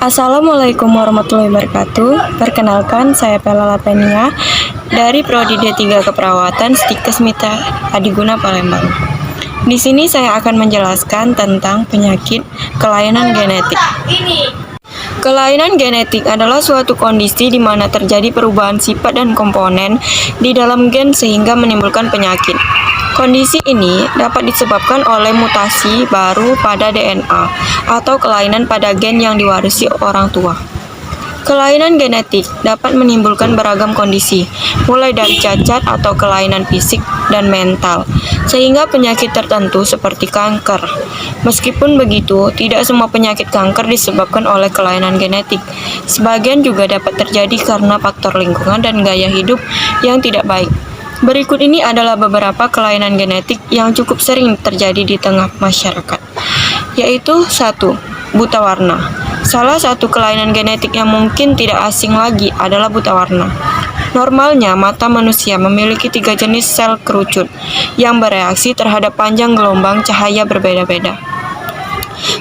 Assalamualaikum warahmatullahi wabarakatuh. Perkenalkan, saya Pela Latenia dari Prodi D3 Keperawatan Stikes Mita Adiguna Palembang. Di sini saya akan menjelaskan tentang penyakit kelainan genetik. Kelainan genetik adalah suatu kondisi di mana terjadi perubahan sifat dan komponen di dalam gen sehingga menimbulkan penyakit. Kondisi ini dapat disebabkan oleh mutasi baru pada DNA atau kelainan pada gen yang diwarisi orang tua. Kelainan genetik dapat menimbulkan beragam kondisi, mulai dari cacat atau kelainan fisik dan mental, sehingga penyakit tertentu seperti kanker. Meskipun begitu, tidak semua penyakit kanker disebabkan oleh kelainan genetik. Sebagian juga dapat terjadi karena faktor lingkungan dan gaya hidup yang tidak baik. Berikut ini adalah beberapa kelainan genetik yang cukup sering terjadi di tengah masyarakat, yaitu 1. Buta warna. Salah satu kelainan genetik yang mungkin tidak asing lagi adalah buta warna. Normalnya, mata manusia memiliki 3 jenis sel kerucut yang bereaksi terhadap panjang gelombang cahaya berbeda-beda.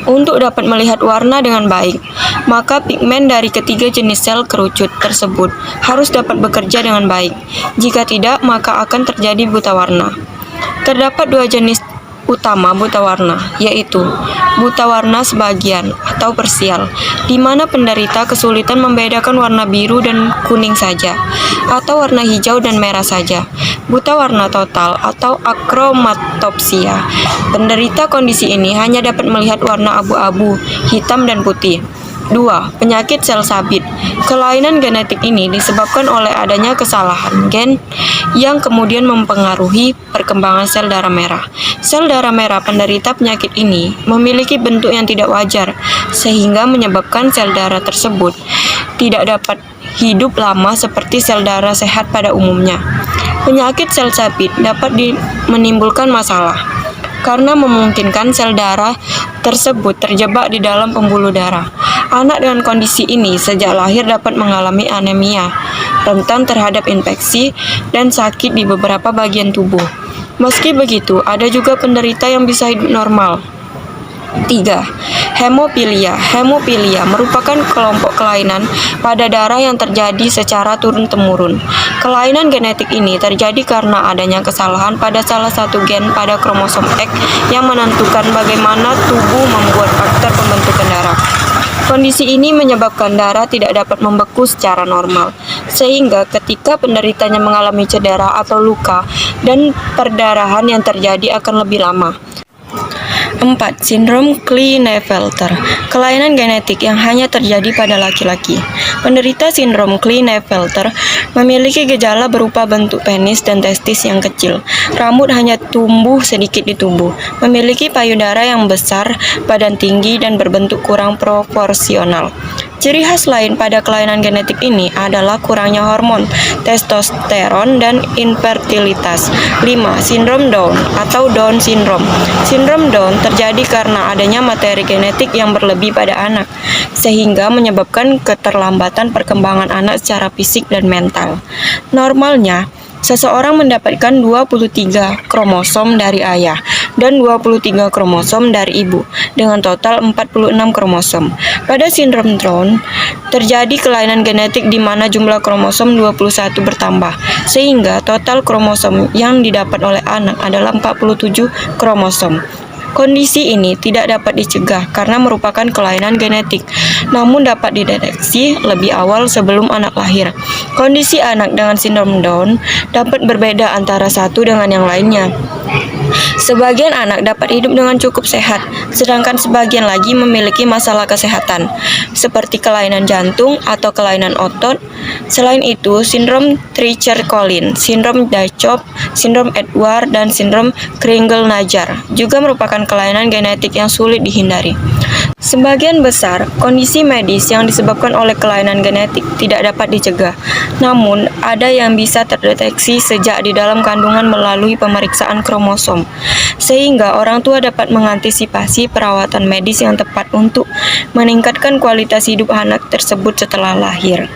Untuk dapat melihat warna dengan baik, maka pigmen dari ketiga jenis sel kerucut tersebut harus dapat bekerja dengan baik. Jika tidak, maka akan terjadi buta warna. Terdapat 2 jenis utama buta warna, yaitu buta warna sebagian atau parsial, di mana penderita kesulitan membedakan warna biru dan kuning saja, atau warna hijau dan merah saja. Buta warna total atau akromatopsia. Penderita kondisi ini hanya dapat melihat warna abu-abu, hitam, dan putih. 2. Penyakit sel sabit. Kelainan genetik ini disebabkan oleh adanya kesalahan gen yang kemudian mempengaruhi perkembangan sel darah merah. Sel darah merah penderita penyakit ini memiliki bentuk yang tidak wajar, sehingga menyebabkan sel darah tersebut tidak dapat hidup lama seperti sel darah sehat pada umumnya. Penyakit sel sabit dapat menimbulkan masalah karena memungkinkan sel darah tersebut terjebak di dalam pembuluh darah. Anak dengan kondisi ini sejak lahir dapat mengalami anemia, rentan terhadap infeksi, dan sakit di beberapa bagian tubuh. Meski begitu, ada juga penderita yang bisa hidup normal. 3. Hemofilia. Hemofilia merupakan kelompok kelainan pada darah yang terjadi secara turun-temurun. Kelainan genetik ini terjadi karena adanya kesalahan pada salah satu gen pada kromosom X yang menentukan bagaimana tubuh membuat faktor pembentukan darah. Kondisi ini menyebabkan darah tidak dapat membeku secara normal, sehingga ketika penderitanya mengalami cedera atau luka, dan perdarahan yang terjadi akan lebih lama. 4. Sindrom Klinefelter. Kelainan genetik yang hanya terjadi pada laki-laki. Penderita sindrom Klinefelter memiliki gejala berupa bentuk penis dan testis yang kecil. Rambut hanya tumbuh sedikit di tubuh, memiliki payudara yang besar, badan tinggi, dan berbentuk kurang proporsional. Ciri khas lain pada kelainan genetik ini adalah kurangnya hormon testosteron dan infertilitas. 5. Sindrom Down atau Down syndrome. Sindrom Down terjadi karena adanya materi genetik yang berlebih pada anak, sehingga menyebabkan keterlambatan perkembangan anak secara fisik dan mental. Normalnya, seseorang mendapatkan 23 kromosom dari ayah dan 23 kromosom dari ibu, dengan total 46 kromosom. Pada sindrom Down, terjadi kelainan genetik di mana jumlah kromosom 21 bertambah, sehingga total kromosom yang didapat oleh anak adalah 47 kromosom. Kondisi ini tidak dapat dicegah karena merupakan kelainan genetik, namun dapat dideteksi lebih awal sebelum anak lahir. Kondisi anak dengan sindrom Down dapat berbeda antara satu dengan yang lainnya. Sebagian anak dapat hidup dengan cukup sehat, sedangkan sebagian lagi memiliki masalah kesehatan, seperti kelainan jantung atau kelainan otot. Selain itu, sindrom Treacher-Collins, sindrom Dachau, sindrom Edwards, dan sindrom Kringle-Najar juga merupakan kelainan genetik yang sulit dihindari. Sebagian besar kondisi medis yang disebabkan oleh kelainan genetik tidak dapat dicegah, namun ada yang bisa terdeteksi sejak di dalam kandungan melalui pemeriksaan kromosom, sehingga orang tua dapat mengantisipasi perawatan medis yang tepat untuk meningkatkan kualitas hidup anak tersebut setelah lahir.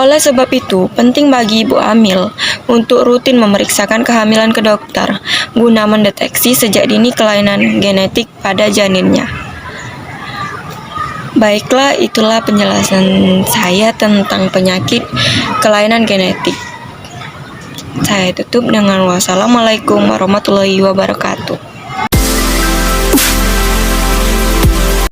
Oleh sebab itu, penting bagi ibu hamil untuk rutin memeriksakan kehamilan ke dokter guna mendeteksi sejak dini kelainan genetik pada janinnya. Baiklah, itulah penjelasan saya tentang penyakit kelainan genetik. Saya tutup dengan wassalamualaikum warahmatullahi wabarakatuh.